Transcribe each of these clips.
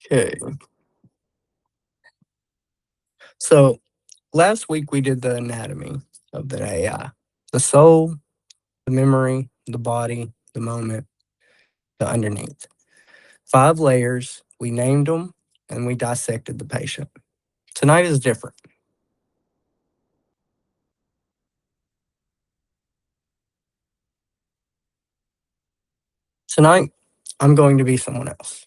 Okay. So last week we did the anatomy of the AI, the soul, the memory, the body, the moment, the underneath. 5 layers. We named them and we dissected the patient. Tonight is different. Tonight, I'm going to be someone else.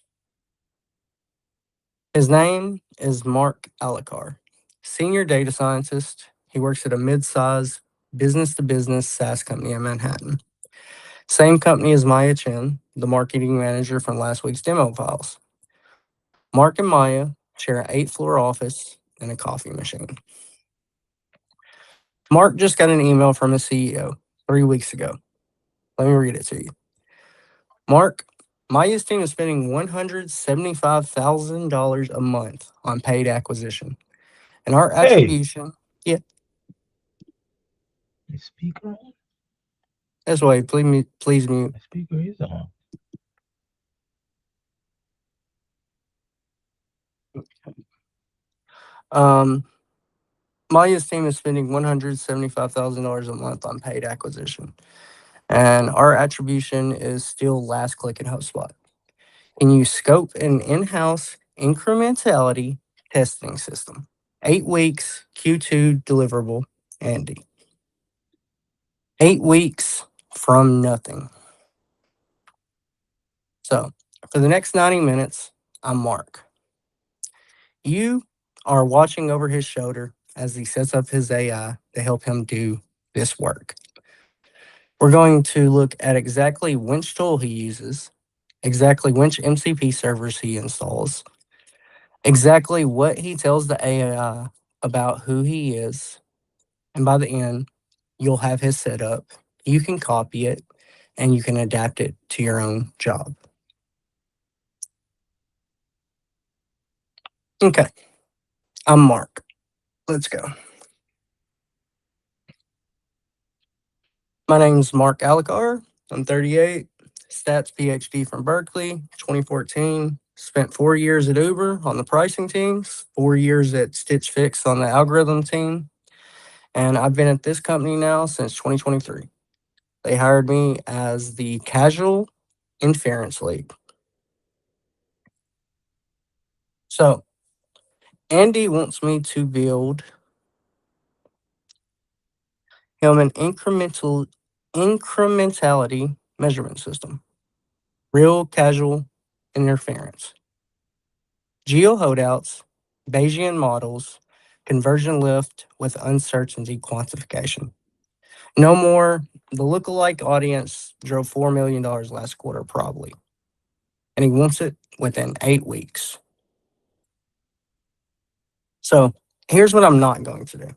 His name is Mark Alakar, senior data scientist. He works at a mid-sized business-to-business SaaS company in Manhattan. Same company as Maya Chen, the marketing manager from last week's demo files. Mark and Maya share an 8th-floor office and a coffee machine. Mark just got an email from his CEO 3 weeks ago. Let me read it to you. Mark, Maya's team is spending $175,000 a month on paid acquisition. And our Hey, attribution, yeah, the speaker on? that's why, please mute. The speaker is on. Um, Maya's team is spending $175,000 a month on paid acquisition. And our attribution is still last click in HubSpot. Can you scope an in-house incrementality testing system? 8 weeks, Q2 deliverable, Andy. 8 weeks from nothing. So for the next 90 minutes, I'm Mark. You are watching over his shoulder as he sets up his AI to help him do this work. We're going to look at exactly which tool he uses, exactly which MCP servers he installs, exactly what he tells the AI about who he is. And by the end, you'll have his setup. You can copy it and you can adapt it to your own job. Okay, I'm Mark. Let's go. My name's Mark Alakar. I'm 38, stats PhD from Berkeley, 2014. Spent 4 years at Uber on the pricing teams, 4 years at Stitch Fix on the algorithm team, and I've been at this company now since 2023. They hired me as the casual inference lead. So Andy wants me to build him an incrementality measurement system, real casual interference. Geo holdouts, Bayesian models, conversion lift with uncertainty quantification. No more, the lookalike audience drove $4 million last quarter, probably. And he wants it within 8 weeks. So here's what I'm not going to do.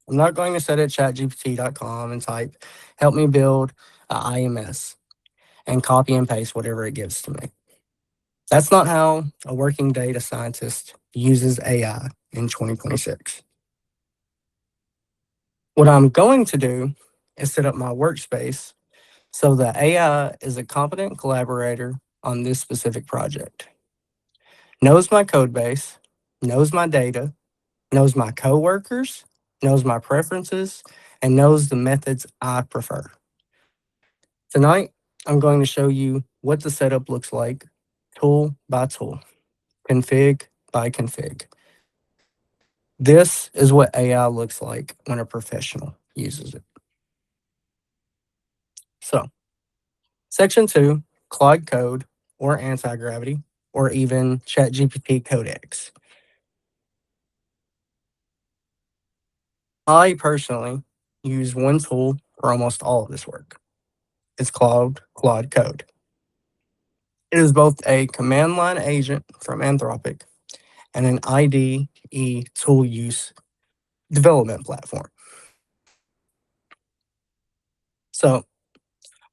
I'm not going to sit at chatgpt.com and type, help me build an IMS and copy and paste whatever it gives to me. That's not how a working data scientist uses AI in 2026. What I'm going to do is set up my workspace so the AI is a competent collaborator on this specific project. Knows my code base, knows my data, knows my coworkers, knows my preferences, and knows the methods I prefer. Tonight, I'm going to show you what the setup looks like, tool by tool, config by config. This is what AI looks like when a professional uses it. So, Section 2, Claude Code or anti-gravity, or even ChatGPT Codex. I personally use one tool for almost all of this work. It's called Claude Code. It is both a command line agent from Anthropic and an IDE tool use development platform. So,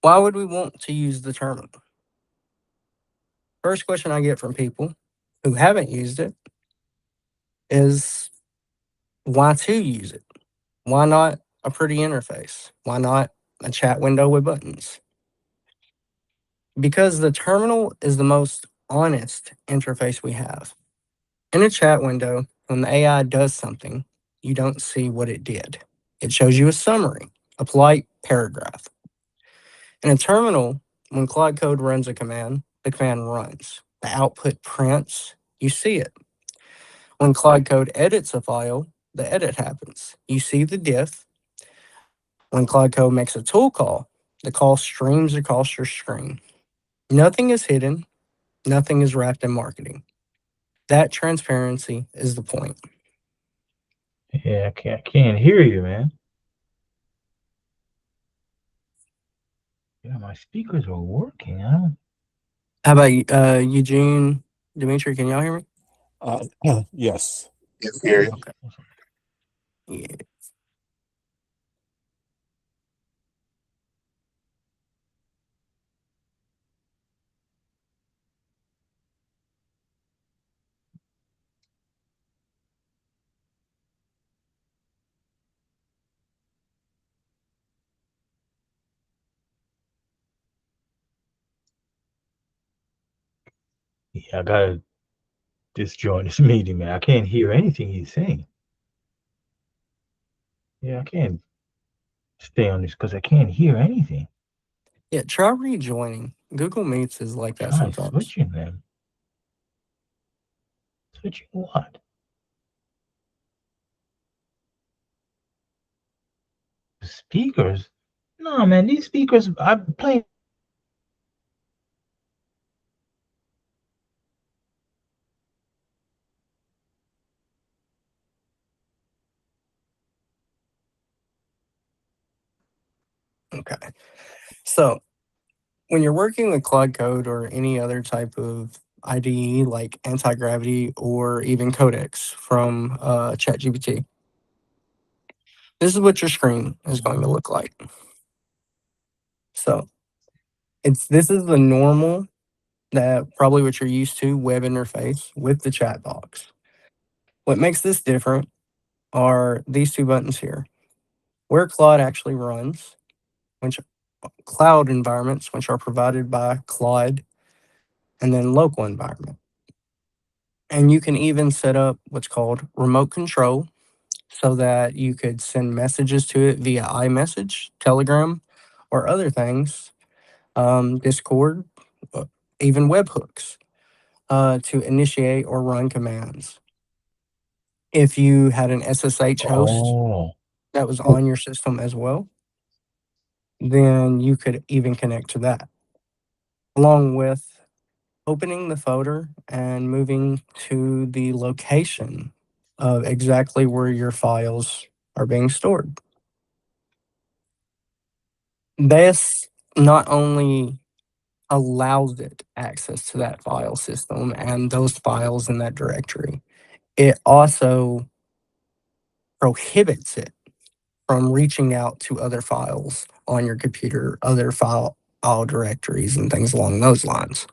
why would we want to use the terminal? First question I get from people who haven't used it is why to use it? Why not a pretty interface? Why not a chat window with buttons? Because the terminal is the most honest interface we have. In a chat window, when the AI does something, you don't see what it did. It shows you a summary, a polite paragraph. In a terminal, when Claude Code runs a command, the command runs. The output prints, you see it. When Claude Code edits a file, the edit happens. You see the diff. When Claude Code makes a tool call, the call streams across your screen. Nothing is hidden, nothing is wrapped in marketing. That transparency is the point. Yeah, I can't hear you, man. Yeah, my speakers are working. I don't. How about Eugene, Dimitri? Can y'all hear me? Yes. Yes, Gary. Okay. Yeah. Yeah, I gotta disjoin this meeting, man. I can't hear anything he's saying. Yeah, I can't stay on this because I can't hear anything. Yeah, try rejoining. Google Meets is like that Try sometimes. switching them. Switching what? The speakers? No, man, these speakers, I'm playing. Okay. So when you're working with Claude Code or any other type of IDE like anti-gravity or even Codex from ChatGPT, this is what your screen is going to look like. So this is the normal that probably what you're used to web interface with the chat box. What makes this different are these two buttons here, where Claude actually runs, which cloud environments, which are provided by Claude, and then local environment. And you can even set up what's called remote control so that you could send messages to it via iMessage, Telegram, or other things, Discord, uh, even webhooks to initiate or run commands. If you had an SSH host Oh, that was on your system as well, then you could even connect to that, along with opening the folder and moving to the location of exactly where your files are being stored. This not only allows it access to that file system and those files in that directory, it also prohibits it from reaching out to other files on your computer, other file directories, and things along those lines.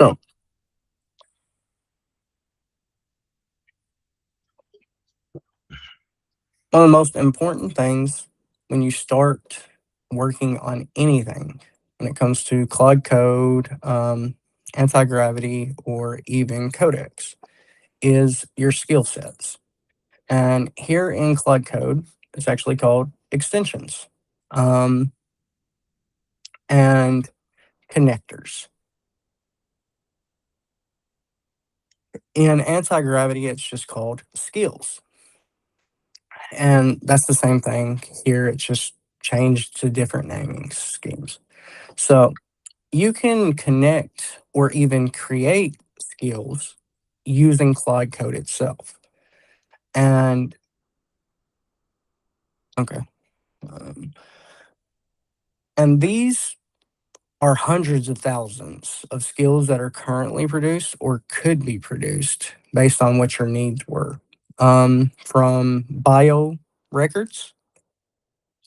So, one of the most important things when you start working on anything, when it comes to Claude Code, anti gravity, or even Codex, is your skill sets. And here in Claude Code, it's actually called extensions um, and connectors. In anti gravity, it's just called skills. And that's the same thing here. It's just changed to different naming schemes. So you can connect or even create skills using Claude Code itself. And okay. Um, and these are hundreds of thousands of skills that are currently produced or could be produced based on what your needs were. From bio records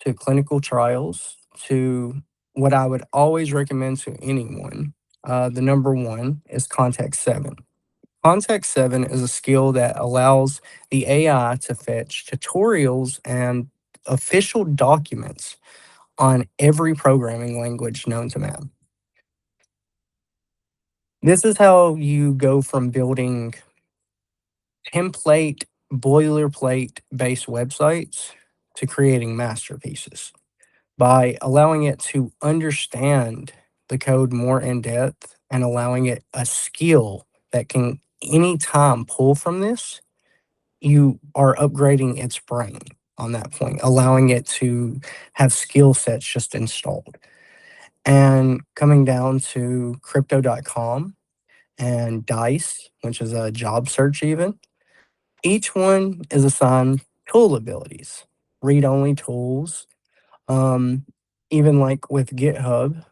to clinical trials to what I would always recommend to anyone. The number one is Context 7. Context 7 is a skill that allows the AI to fetch tutorials and official documents on every programming language known to man. This is how you go from building template, boilerplate based websites to creating masterpieces by allowing it to understand the code more in depth and allowing it a skill that can anytime pull from this. You are upgrading its brain on that point, allowing it to have skill sets just installed. And coming down to crypto.com and Dice, which is a job search even, each one is assigned tool abilities, read only tools. Um, Even like with GitHub,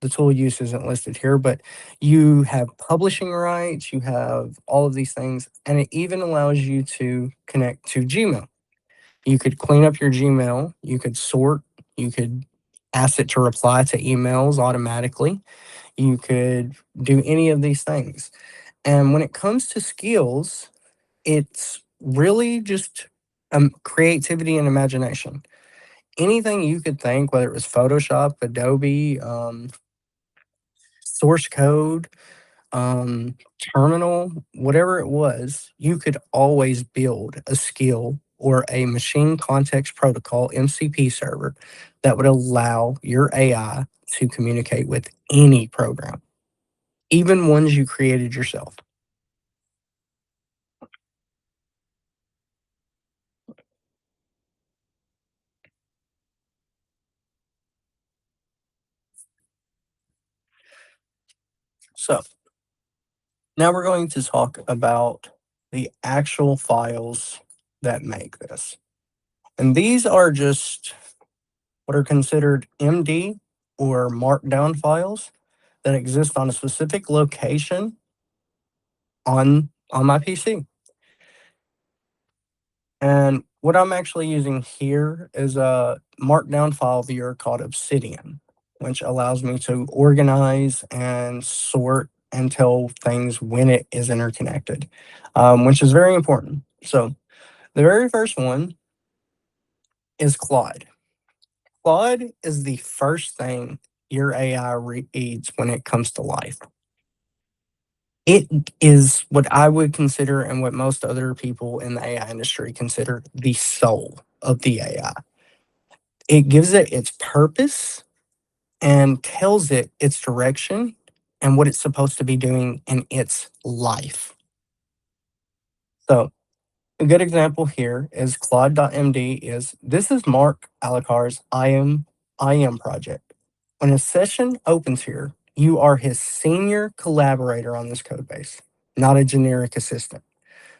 the tool use isn't listed here, but you have publishing rights, you have all of these things, and it even allows you to connect to Gmail. You could clean up your Gmail, you could sort, you could ask it to reply to emails automatically, you could do any of these things. And when it comes to skills, it's really just creativity and imagination. Anything you could think, whether it was Photoshop, Adobe, source code, terminal, whatever it was, you could always build a skill or a machine context protocol MCP server that would allow your AI to communicate with any program, even ones you created yourself. So now we're going to talk about the actual files that make this. And these are just what are considered MD or markdown files that exist on a specific location on my PC. And what I'm actually using here is a markdown file viewer called Obsidian, which allows me to organize and sort and tell things when it is interconnected, which is very important. So the very first one is Claude. Claude is the first thing your AI reads when it comes to life. It is what I would consider and what most other people in the AI industry consider the soul of the AI. It gives it its purpose and tells it its direction and what it's supposed to be doing in its life. So a good example here is Claude.md this is Mark Alacar's IM project. When a session opens here, you are his senior collaborator on this code base, not a generic assistant.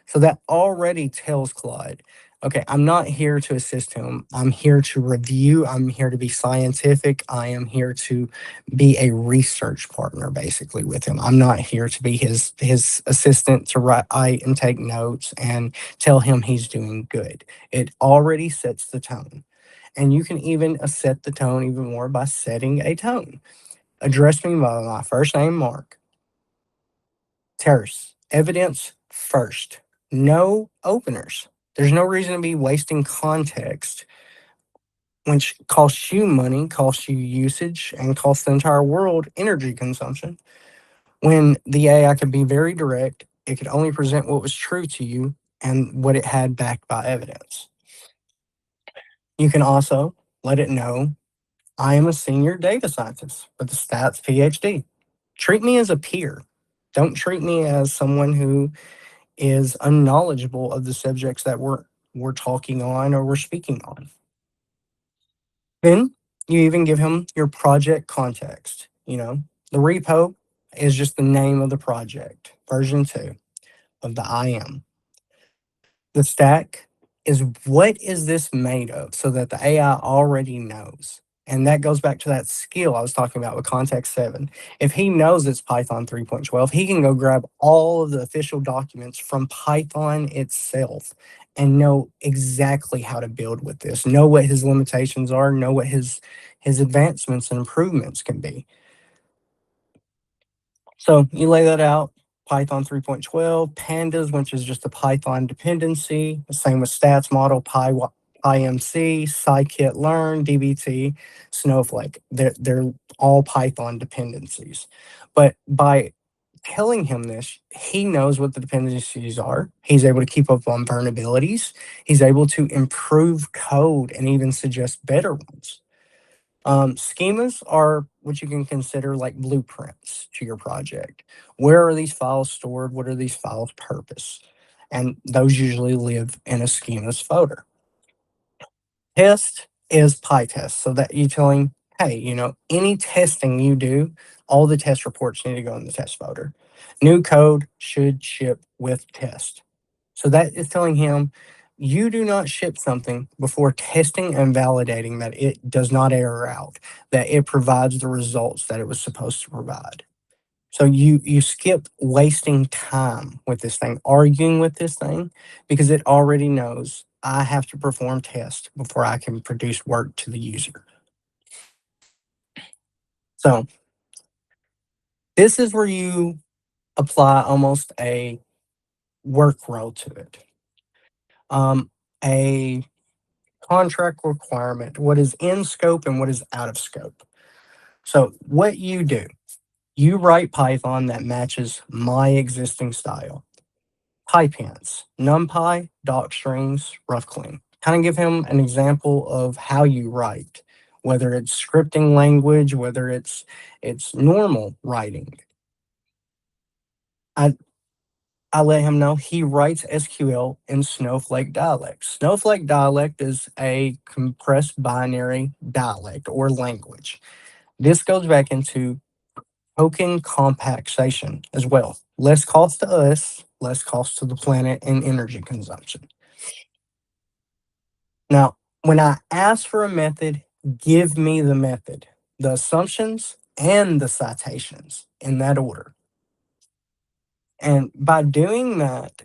So that already tells Claude, okay, I'm not here to assist him. I'm here to review. I'm here to be scientific. I am here to be a research partner, basically, with him. I'm not here to be his assistant to write and take notes and tell him he's doing good. It already sets the tone. And you can even set the tone even more by setting a tone. Address me by my first name, Mark. Terrace. Evidence first. No openers. There's no reason to be wasting context, which costs you money, costs you usage, and costs the entire world energy consumption. When the AI could be very direct, it could only present what was true to you and what it had backed by evidence. You can also let it know I am a senior data scientist with a stats PhD. Treat me as a peer. Don't treat me as someone who is unknowledgeable of the subjects that we're talking on or we're speaking on. Then you even give him your project context. The repo is just the name of the project, version 2 of the IM. The stack is what is this made of so that the AI already knows. And that goes back to that skill I was talking about with Context 7. If he knows it's Python 3.12, he can go grab all of the official documents from Python itself and know exactly how to build with this, know what his limitations are, know what his advancements and improvements can be. So you lay that out. Python 3.12, pandas, which is just a Python dependency. The same with stats model, PyMC, scikit-learn, dbt, Snowflake. They're all Python dependencies. But by telling him this, he knows what the dependencies are. He's able to keep up on vulnerabilities. He's able to improve code and even suggest better ones. Schemas are what you can consider like blueprints to your project. Where are these files stored? What are these files' purpose? And those usually live in a schema's folder. Test is PyTest, so that you tell him, hey, any testing you do, all the test reports need to go in the test folder. New code should ship with test. So that is telling him you do not ship something before testing and validating that it does not error out, that it provides the results that it was supposed to provide. So you skip wasting time with this thing, arguing with this thing, because it already knows I have to perform tests before I can produce work to the user. So this is where you apply almost a work role to it. A contract requirement, what is in scope and what is out of scope. So what you do, you write Python that matches my existing style. PyPants, NumPy, docstrings, rough clean. Kind of give him an example of how you write, whether it's scripting language, whether it's normal writing. I let him know he writes SQL in Snowflake dialect. Snowflake dialect is a compressed binary dialect or language. This goes back into token compactation as well. Less cost to us, less cost to the planet and energy consumption. Now, when I ask for a method, give me the method, the assumptions, and the citations in that order. And by doing that,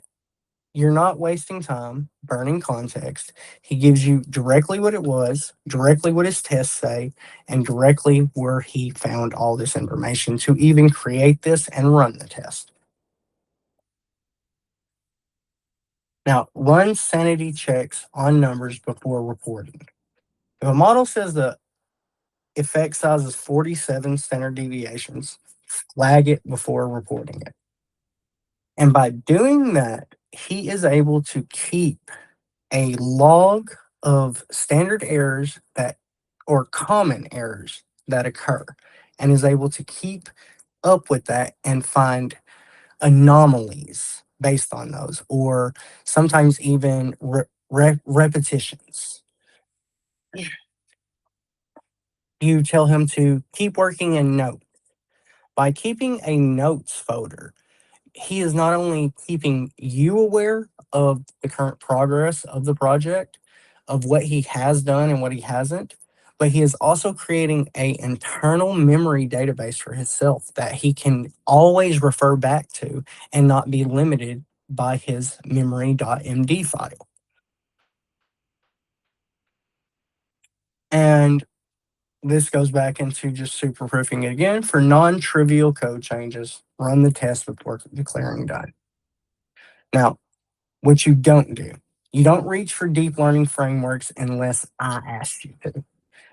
you're not wasting time, burning context. He gives you directly what it was, directly what his tests say, and directly where he found all this information to even create this and run the test. Now, run sanity checks on numbers before reporting. If a model says the effect size is 47 standard deviations, flag it before reporting it. And by doing that, he is able to keep a log of standard errors or common errors that occur, and is able to keep up with that and find anomalies based on those, or sometimes even repetitions. You tell him to keep working in notes. By keeping a notes folder, he is not only keeping you aware of the current progress of the project, of what he has done and what he hasn't, but he is also creating a internal memory database for himself that he can always refer back to and not be limited by his memory.md file. And this goes back into just super proofing it again. For non-trivial code changes, run the test before declaring done. Now, what you don't do, you don't reach for deep learning frameworks unless I ask you to.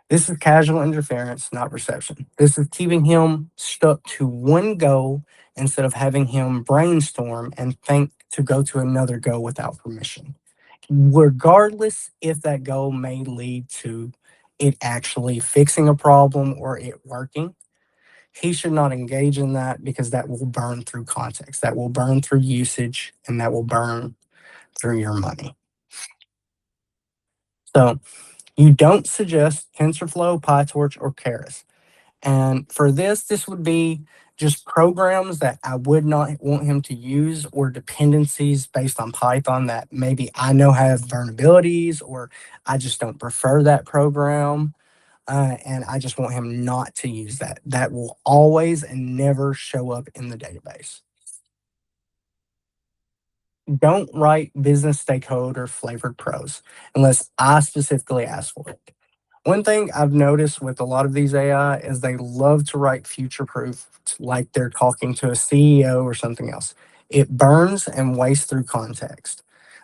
This is casual interference, not reception. This is keeping him stuck to one goal instead of having him brainstorm and think to go to another goal without permission. Regardless if that goal may lead to it actually fixing a problem or it working, he should not engage in that, because that will burn through context, that will burn through usage, and that will burn through your money. So you don't suggest TensorFlow, PyTorch, or Keras. And for this would be just programs that I would not want him to use, or dependencies based on Python that maybe I know have vulnerabilities, or I just don't prefer that program. And I just want him not to use that. That will always and never show up in the database. Don't write business stakeholder flavored prose unless I specifically ask for it. One thing I've noticed with a lot of these AI is they love to write future proof like they're talking to a CEO or something else. It burns and wastes through context.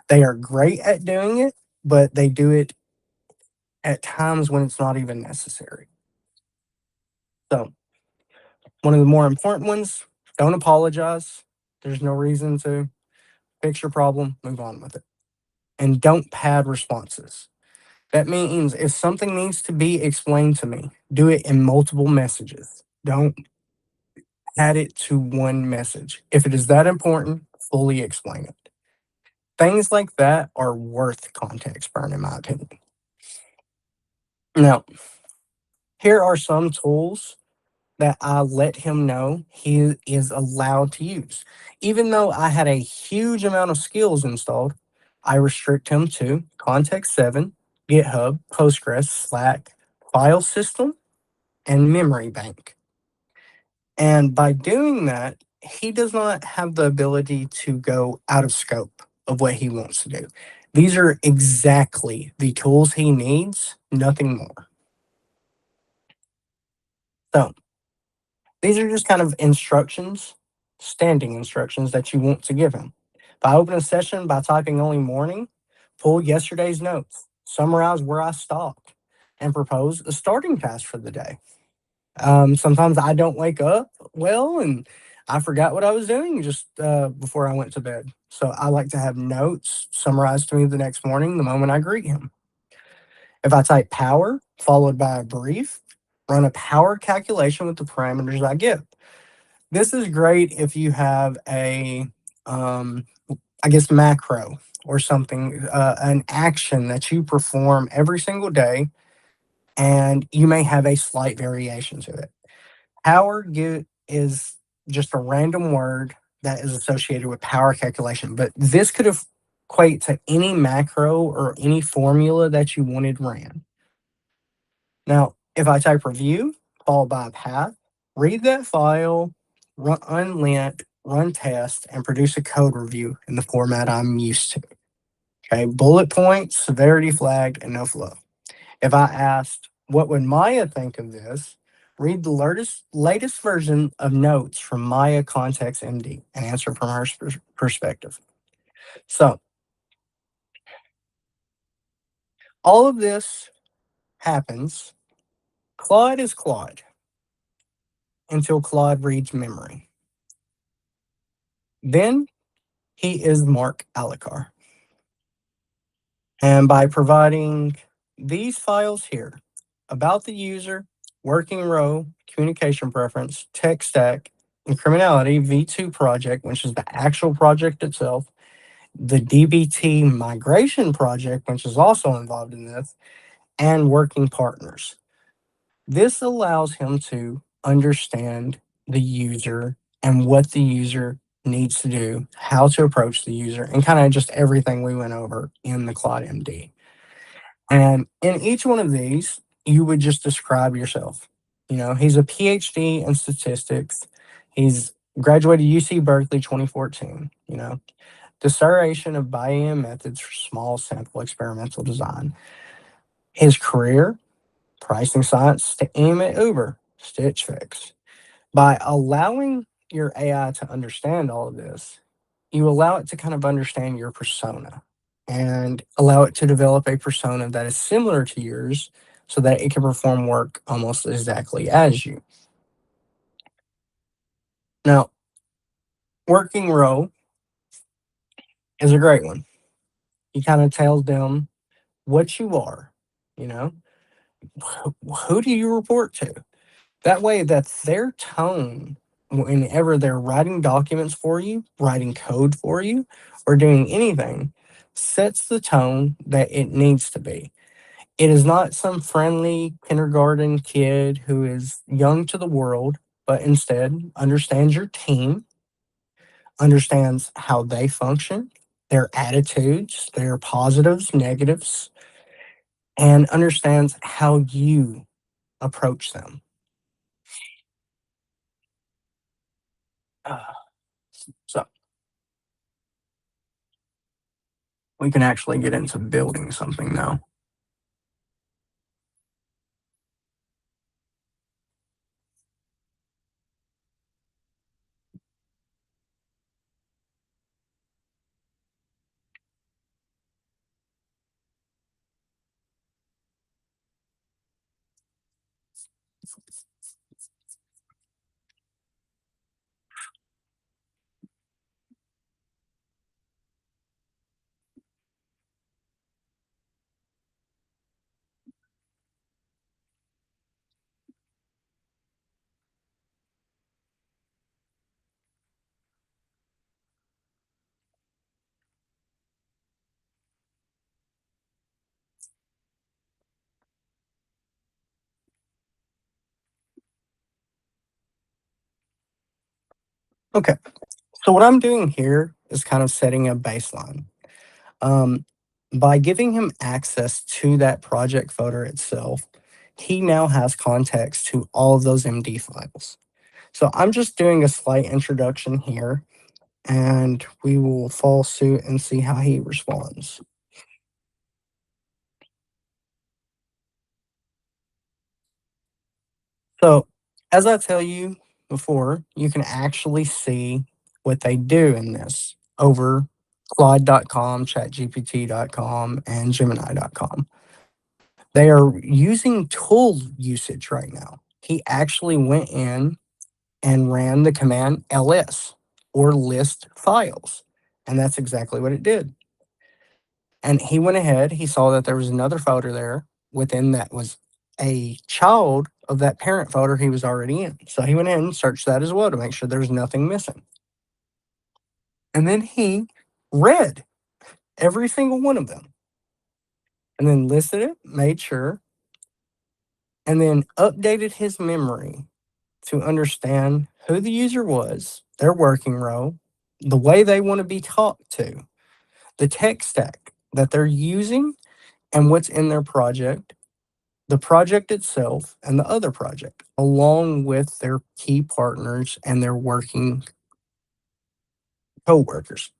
They are great at doing it, but they do it at times when it's not even necessary. So, one of the more important ones, Don't apologize. There's no reason to. Fix your problem, move on with it. And don't pad responses. That means if something needs to be explained to me, do it in multiple messages. Don't add it to one message. If it is that important, fully explain it. Things like that are worth context burn, in my opinion. Now, here are some tools that I let him know he is allowed to use. Even though I had a huge amount of skills installed, I restrict him to Context 7, GitHub, Postgres, Slack, File System, and Memory Bank. And by doing that, he does not have the ability to go out of scope of what he wants to do. These are exactly the tools he needs, nothing more. So, these are just kind of instructions, standing instructions that you want to give him. If I open a session by typing only morning, pull yesterday's notes, summarize where I stopped, and propose a starting task for the day. Sometimes I don't wake up well and I forgot what I was doing just before I went to bed. So I like to have notes summarized to me the next morning the moment I greet him. If I type power followed by a brief, run a power calculation with the parameters I give. This is great if you have a, I guess, macro or something, an action that you perform every single day, and you may have a slight variation to it. Power is just a random word that is associated with power calculation, but this could equate to any macro or any formula that you wanted ran. Now, if I type review followed by a path, read that file, run unlint, run test, and produce a code review in the format I'm used to. Okay, bullet points, severity flagged, and no flow. If I asked, what would Maya think of this? Read the latest version of notes from Maya Context MD and answer from her perspective. So, all of this happens. Claude is Claude until Claude reads memory. Then he is Mark Alikar. And by providing these files here about the user, working row, communication preference, tech stack, and criminality V2 project, which is the actual project itself, the DBT migration project, which is also involved in this, and working partners. This allows him to understand the user and what the user needs to do, how to approach the user, and kind of just everything we went over in the Claude MD. And in each one of these, you would just describe yourself. You know, he's a PhD in statistics. He's graduated UC Berkeley 2014, you know, disseration of Bayesian methods for small sample experimental design. His career, pricing science to aim at Uber, Stitch Fix. By allowing your AI to understand all of this, you allow it to kind of understand your persona and allow it to develop a persona that is similar to yours so that it can perform work almost exactly as you. Now, working row is a great one. He kind of tells them what you are, you know, who do you report to? That way, that their tone, whenever they're writing documents for you, writing code for you, or doing anything, sets the tone that it needs to be. It is not some friendly kindergarten kid who is young to the world, but instead understands your team, understands how they function, their attitudes, their positives, negatives, and understands how you approach them. Uh, so we can actually get into building something now. Okay, so what I'm doing here is kind of setting a baseline. Um, by giving him access to that project folder itself, he now has context to all of those MD files. So I'm just doing a slight introduction here, and we will follow suit and see how he responds. So, as I tell you before, you can actually see what they do in this over Claude.com, ChatGPT.com, and Gemini.com. They are using tool usage right now. He actually went in and ran the command ls or list files, and that's exactly what it did. And he went ahead, he saw that there was another folder there within that was a child of that parent folder he was already in. So he went in and searched that as well to make sure there's nothing missing. And then he read every single one of them and then listed it, made sure, and then updated his memory to understand who the user was, their working role, the way they want to be talked to, the tech stack that they're using, and what's in their project, the project itself, and the other project, along with their key partners and their working co-workers.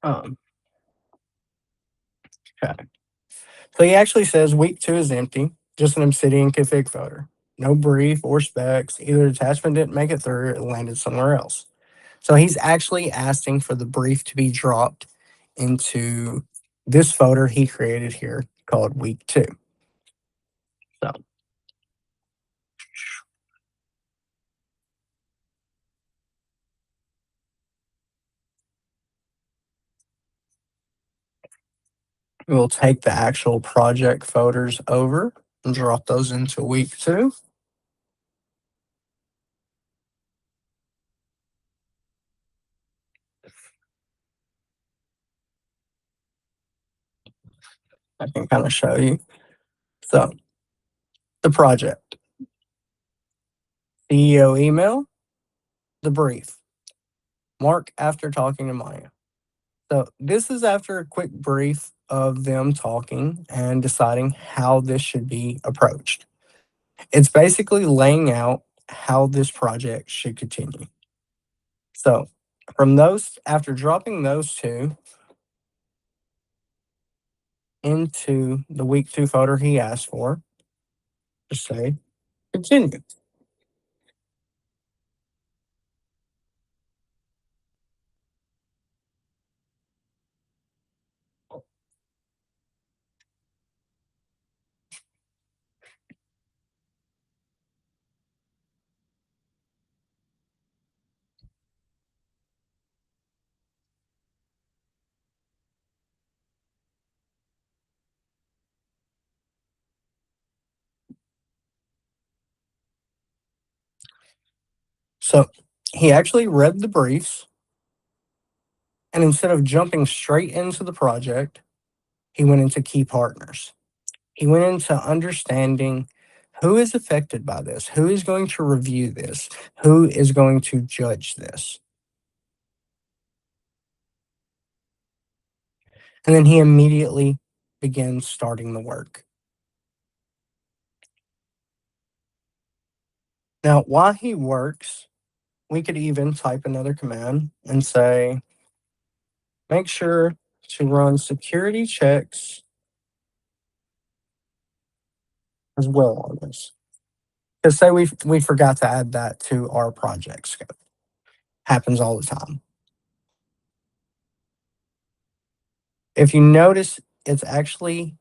Um, okay. So he actually says week 2 is empty, just an obsidian config folder. No brief or specs. Either attachment didn't make it through, it landed somewhere else. So he's actually asking for the brief to be dropped into this folder he created here called week 2. So we'll take the actual project folders over and drop those into week 2. I can kind of show you. So the project, CEO email, the brief, Mark after talking to Maya. So this is after a quick brief of them talking and deciding how this should be approached. It's basically laying out how this project should continue. So from those, after dropping those two into the week 2 folder he asked for, just say continue. So he actually read the briefs, and instead of jumping straight into the project, he went into key partners. He went into understanding who is affected by this, who is going to review this, who is going to judge this. And then he immediately begins starting the work. Now, while he works, we could even type another command and say, make sure to run security checks as well on this. Because say we forgot to add that to our project scope. Happens all the time. If you notice, it's actually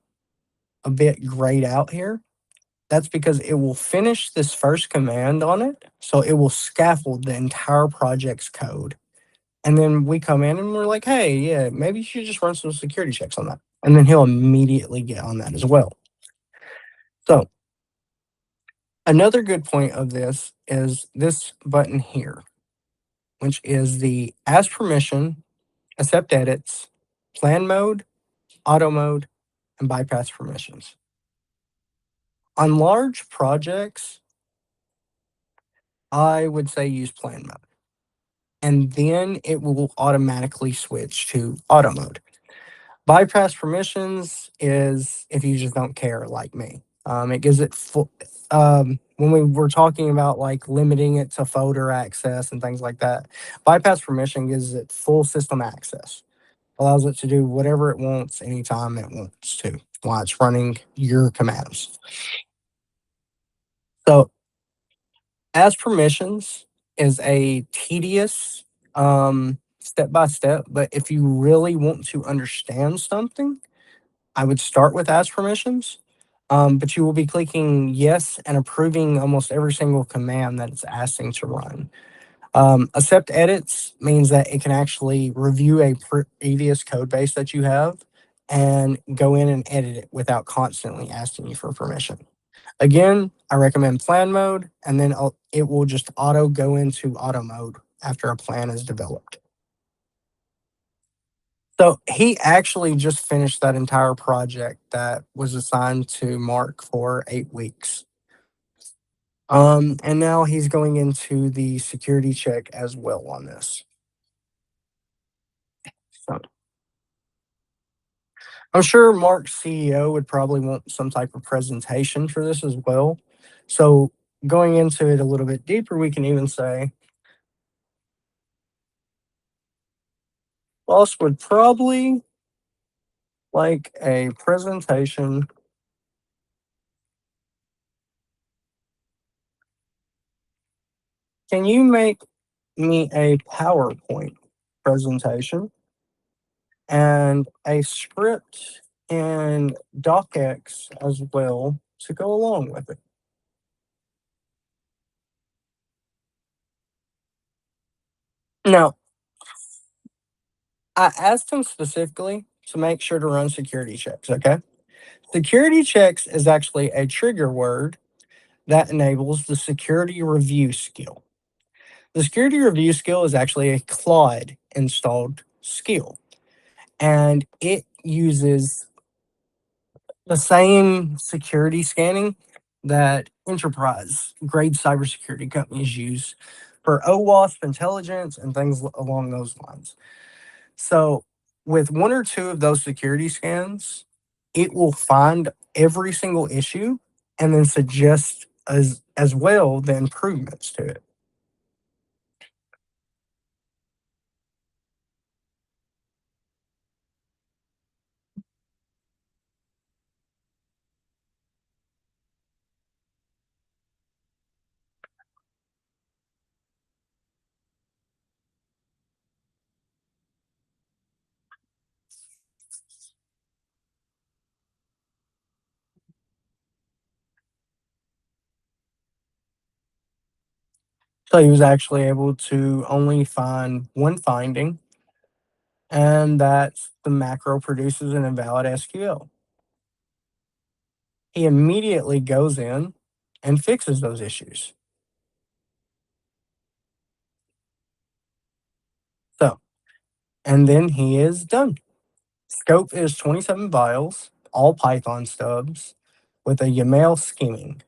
a bit grayed out here. That's because it will finish this first command on it. So it will scaffold the entire project's code. And then we come in and we're like, hey, yeah, maybe you should just run some security checks on that. And then he'll immediately get on that as well. So another good point of this is this button here, which is the ask permission, accept edits, plan mode, auto mode, and bypass permissions. On large projects, I would say use plan mode. and then it will automatically switch to auto mode. Bypass permissions is if you just don't care, like me. It gives it full. When we were talking about like limiting it to folder access and things like that, bypass permission gives it full system access, allows it to do whatever it wants anytime it wants to while it's running your commands. So, as permissions is a tedious step by step, but if you really want to understand something, I would start with as permissions. But you will be clicking yes and approving almost every single command that it's asking to run. Accept edits means that it can actually review a previous code base that you have and go in and edit it without constantly asking you for permission. Again, I recommend plan mode, and then it will just auto go into auto mode after a plan is developed. So he actually just finished that entire project that was assigned to Mark for 8 weeks. And now he's going into the security check as well on this. So I'm sure Mark's CEO would probably want some type of presentation for this as well. So going into it a little bit deeper, we can even say boss would probably like a presentation. Can you make me a PowerPoint presentation and a script and docx as well to go along with it? Now, I asked him specifically to make sure to run security checks, okay? Security checks is actually a trigger word that enables the security review skill. The security review skill is actually a Claude installed skill, and it uses the same security scanning that enterprise grade cybersecurity companies use for OWASP intelligence and things along those lines. So, with one or two of those security scans, it will find every single issue and then suggest as well the improvements to it. So he was actually able to only find one finding, and that's the macro produces an invalid SQL. He immediately goes in and fixes those issues. So, and then he is done. Scope is 27 files, all Python stubs, with a YAML scheming.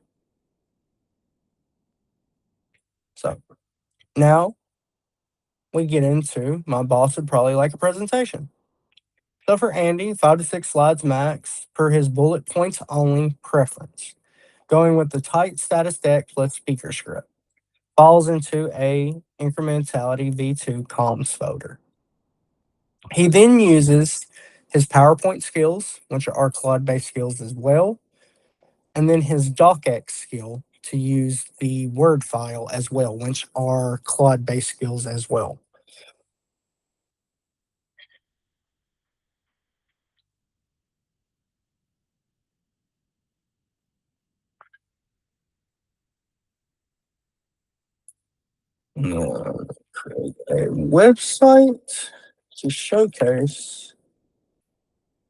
So now we get into my boss would probably like a presentation. So for Andy, 5 to 6 slides max per his bullet points only preference. Going with the tight status deck plus speaker script. Falls into a incrementality v2 comms folder. He then uses his PowerPoint skills, which are Claude-based skills as well, and then his docx skill to use the Word file as well, which are Claude-based skills as well. Create a website to showcase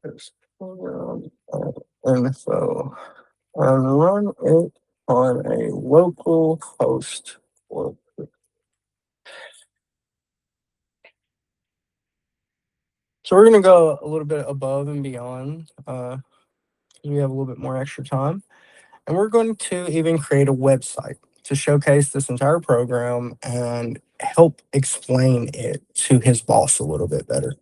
this program info and run it on a local host. So we're going to go a little bit above and beyond. We have a little bit more extra time. And we're going to even create a website. to showcase this entire program and help explain it to his boss a little bit better.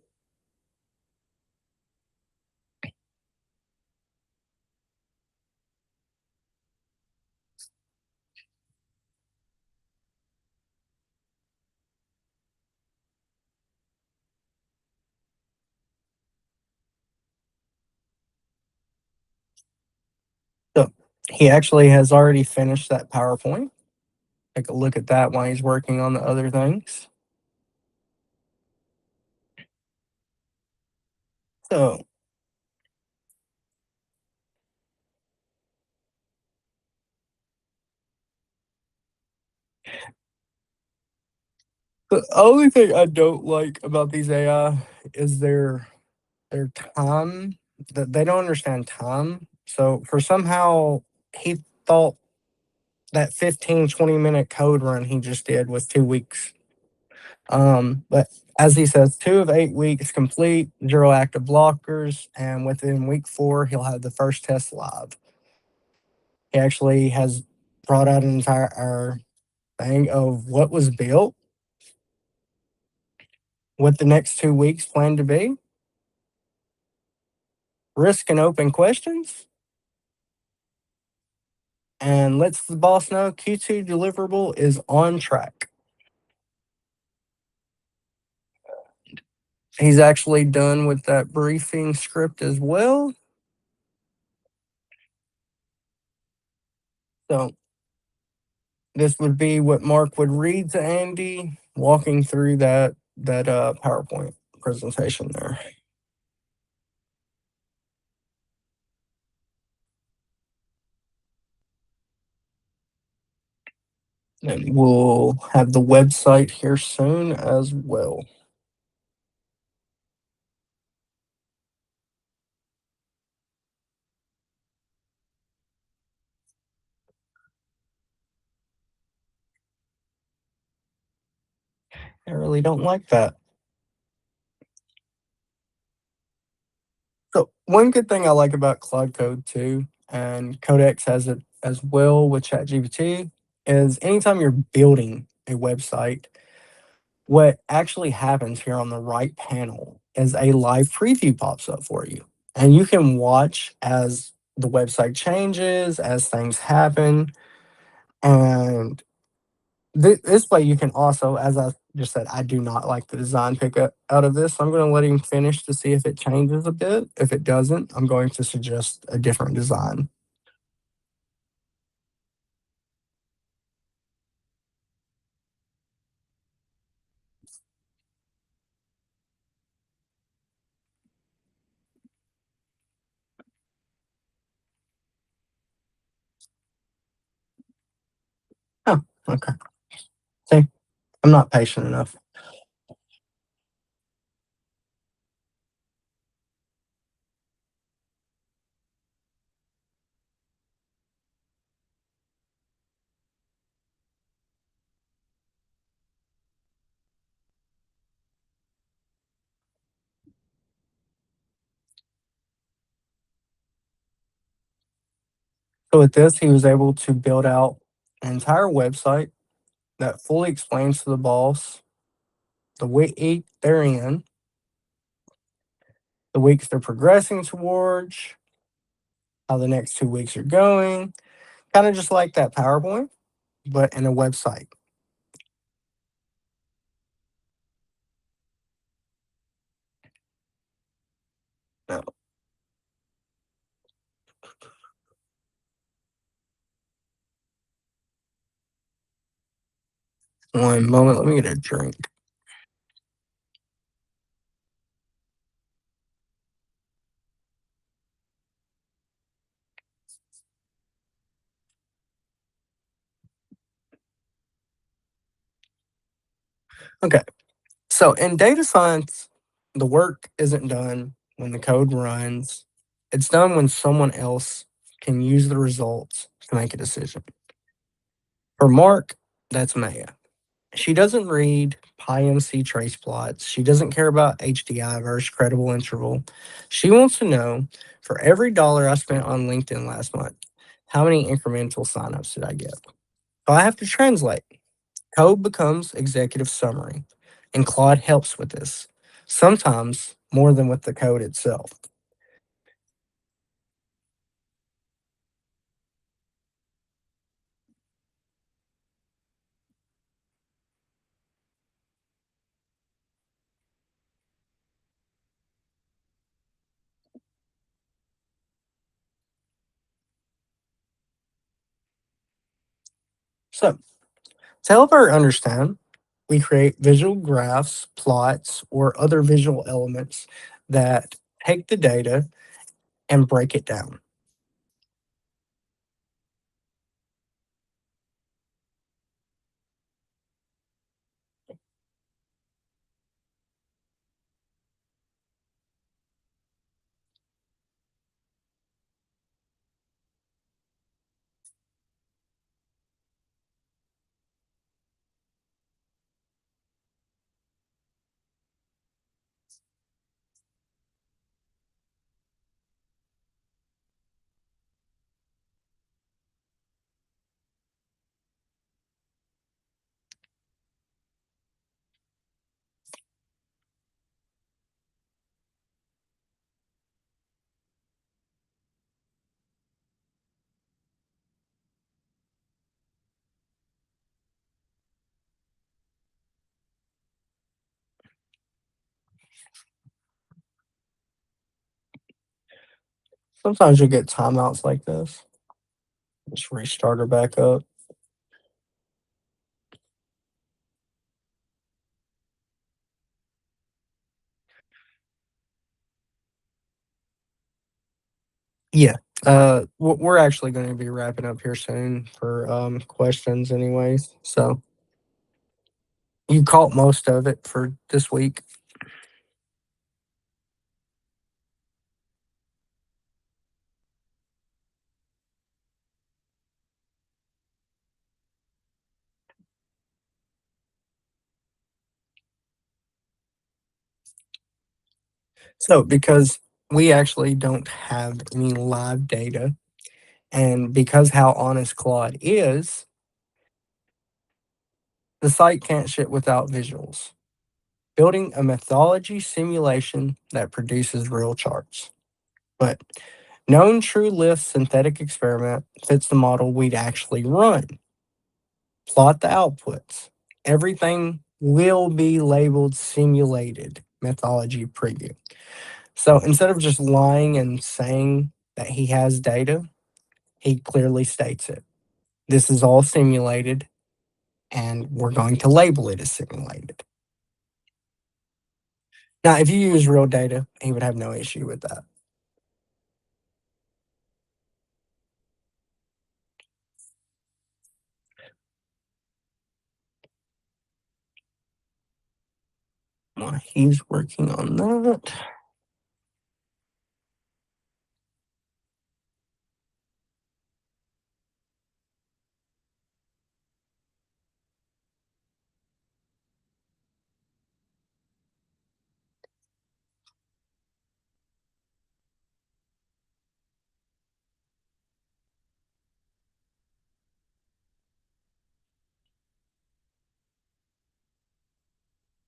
So he actually has already finished that PowerPoint. Take a look at that while he's working on the other things. So the only thing I don't like about these AI is their time, that they don't understand time. So for somehow he thought that 15-20 minute code run he just did was 2 weeks. But as he says, 2 of 8 weeks complete, 0 active blockers, and within week 4 he'll have the first test live. He actually has brought out an entire thing of what was built, what the next 2 weeks plan to be, risk and open questions, and lets the boss know Q2 deliverable is on track. He's actually done with that briefing script as well. So this would be what Mark would read to Andy, walking through that PowerPoint presentation there. And we'll have the website here soon as well. I really don't like that. So one good thing I like about Claude Code too, and Codex has it as well with ChatGPT, is anytime you're building a website, what actually happens here on the right panel is a live preview pops up for you. And you can watch as the website changes, as things happen. And this way you can also, as I just said, I do not like the design pick out of this. I'm going to let him finish to see if it changes a bit. If it doesn't, I'm going to suggest a different design. Oh, okay. See, I'm not patient enough. So with this, he was able to build out an entire website that fully explains to the boss the week they're in, the weeks they're progressing towards, how the next 2 weeks are going, kind of just like that PowerPoint, but in a website. Now, one moment, let me get a drink. Okay, so in data science, the work isn't done when the code runs. It's done when someone else can use the results to make a decision. For Mark, that's Maya. She doesn't read PyMC trace plots. She doesn't care about HDI versus credible interval. She wants to know, for every dollar I spent on LinkedIn last month, how many incremental signups did I get? So I have to translate. Code becomes executive summary, and Claude helps with this, sometimes more than with the code itself. So, to help her understand, we create visual graphs, plots, or other visual elements that take the data and break it down. Sometimes you get timeouts like this. Just restart her back up. Yeah. We're actually going to be wrapping up here soon for questions, anyways. So you caught most of it for this week. So because we actually don't have any live data, and because how honest Claude is, the site can't ship without visuals. Building a methodology simulation that produces real charts. But known true lift synthetic experiment fits the model we'd actually run. Plot the outputs. Everything will be labeled simulated methodology preview. So instead of just lying and saying that he has data, he clearly states it. This is all simulated, and we're going to label it as simulated. Now, if you use real data, he would have no issue with that. While he's working on that.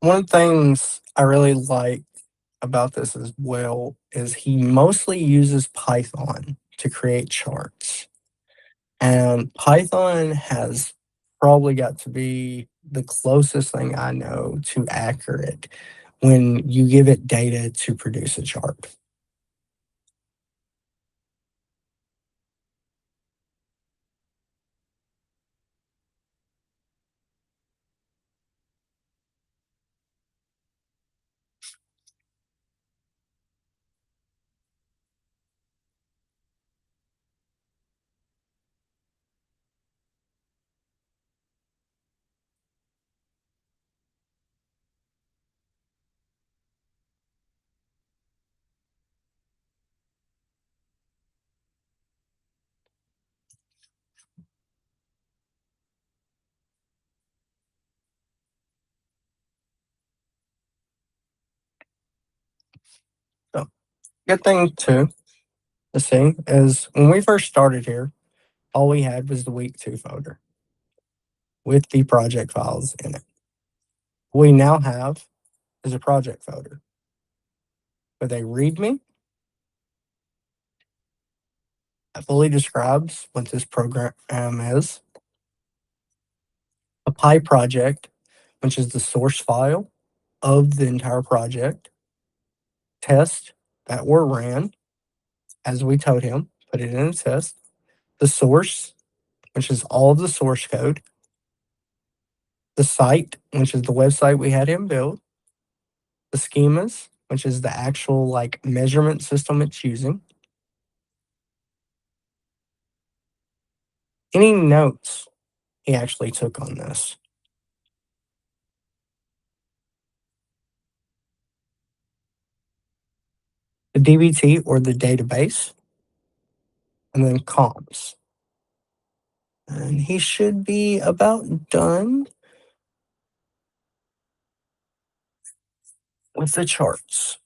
One of the things I really like about this as well is he mostly uses Python to create charts. And Python has probably got to be the closest thing I know to accurate when you give it data to produce a chart. So, good thing too to see is when we first started here, all we had was the week 2 folder. with the project files in it. What we now have is a project folder with a README that fully describes what this program is, a Pi project, which is the source file of the entire project, tests that were ran as we told him, put it in a test, the source, which is all of the source code, the site, which is the website we had him build, the schemas, which is the actual like measurement system it's using, any notes he actually took on this. The DBT or the database, and then comms. And he should be about done with the charts.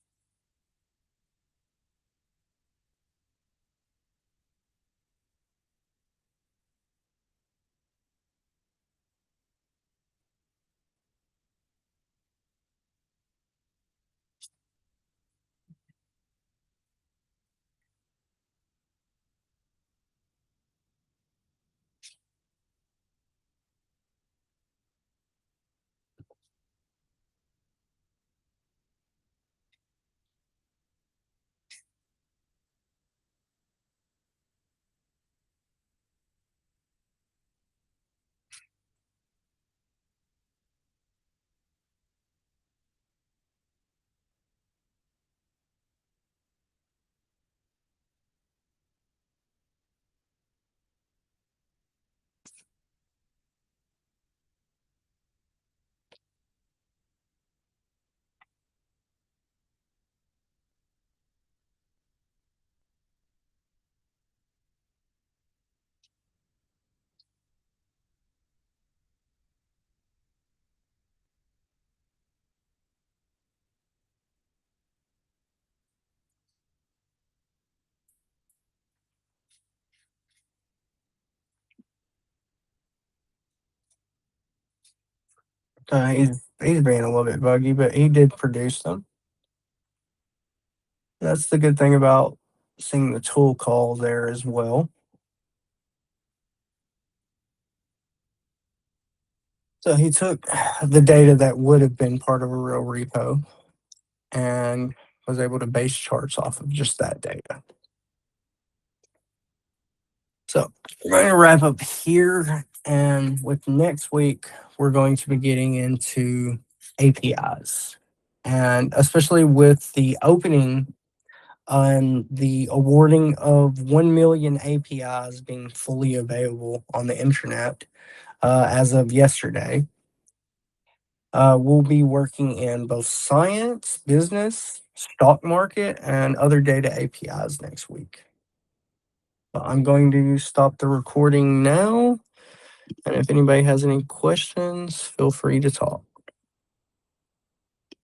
He's being a little bit buggy, but he did produce them. That's the good thing about seeing the tool call there as well. So he took the data that would have been part of a real repo and was able to base charts off of just that data. So we're going to wrap up here. And with next week, we're going to be getting into APIs. And especially with the opening and the awarding of 1 million APIs being fully available on the internet as of yesterday. We'll be working in both science, business, stock market, and other data APIs next week. I'm going to stop the recording now. And if anybody has any questions, feel free to talk.